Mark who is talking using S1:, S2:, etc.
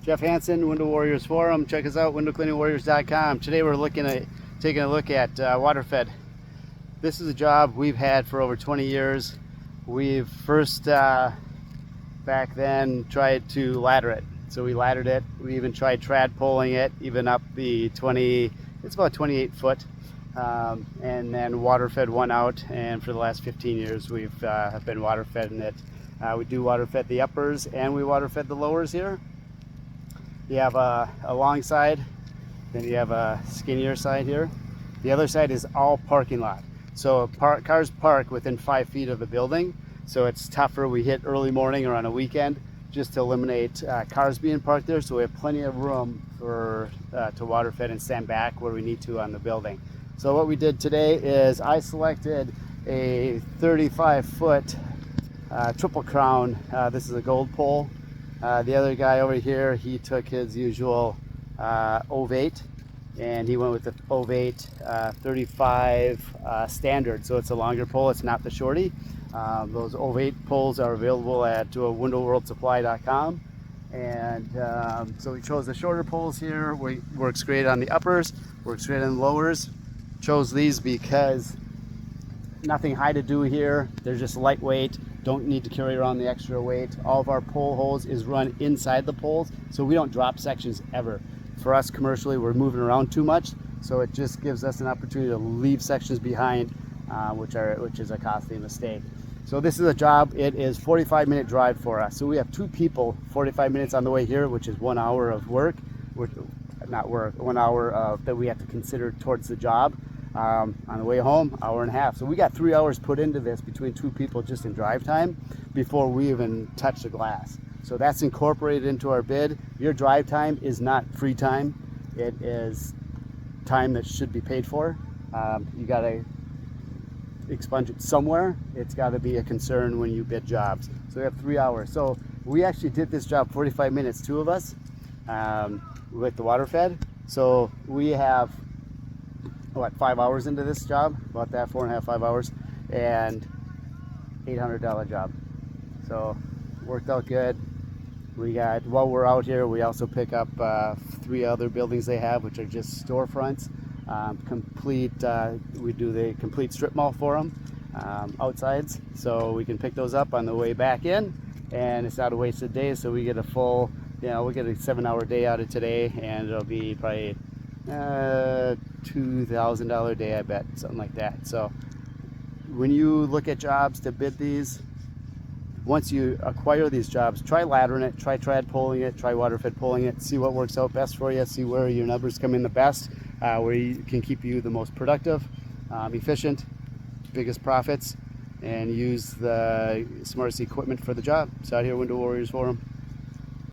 S1: Jeff Hansen, Window Warriors Forum. Check us out, windowcleaningwarriors.com. Today we're taking a look at Waterfed. This is a job we've had for over 20 years. We've first, back then, tried to ladder it. So we laddered it. We even tried trad poling it, even up the it's about 28 foot. And then waterfed one out, and for the last 15 years we've been waterfeding it. We do waterfed the uppers and we waterfed the lowers here. You have a long side, then you have a skinnier side here. The other side is all parking lot. So cars park within 5 feet of the building, so it's tougher. We hit early morning or on a weekend just to eliminate cars being parked there, so we have plenty of room for to waterfed and stand back where we need to on the building. So what we did today is I selected a 35-foot triple crown. This is a gold pole. The other guy over here, he took his usual ovate, and he went with the ovate 35 standard. So it's a longer pole, it's not the shorty. Those ovate poles are available at windowworldsupply.com. And so we chose the shorter poles here. Works great on the uppers, works great on the lowers. Chose these because nothing high to do here. They're just lightweight. Don't need to carry around the extra weight. All of our pole holes is run inside the poles, so we don't drop sections ever. For us commercially, we're moving around too much, so it just gives us an opportunity to leave sections behind, which is a costly mistake. So this is a job. It is 45-minute drive for us. So we have 2 people, 45 minutes on the way here, which is 1 hour of work, not work, 1 hour that we have to consider towards the job. On the way home, hour and a half. So we got 3 hours put into this between 2 people just in drive time before we even touch the glass. So that's incorporated into our bid. Your drive time is not free time. It is time that should be paid for. You got to expunge it somewhere. It's got to be a concern when you bid jobs. So we have 3 hours. So we actually did this job 45 minutes, 2 of us, with the waterfed. So we have 5 hours into this job, about that, 4.5, 5 hours, and $800 job. So worked out good. We got, while we're out here, we also pick up 3 other buildings they have, which are just storefronts. We do the complete strip mall for them, outsides, so we can pick those up on the way back in, and it's not a wasted day. So we get a full, we get a 7-hour day out of today, and it'll be probably $2,000 day, I bet, something like that. So when you look at jobs to bid these, once you acquire these jobs, try laddering it, try trad poling it, try waterfed poling it, see what works out best for you, see where your numbers come in the best, where you can keep you the most productive, efficient, biggest profits, and use the smartest equipment for the job. It's out here, Window Warriors Forum.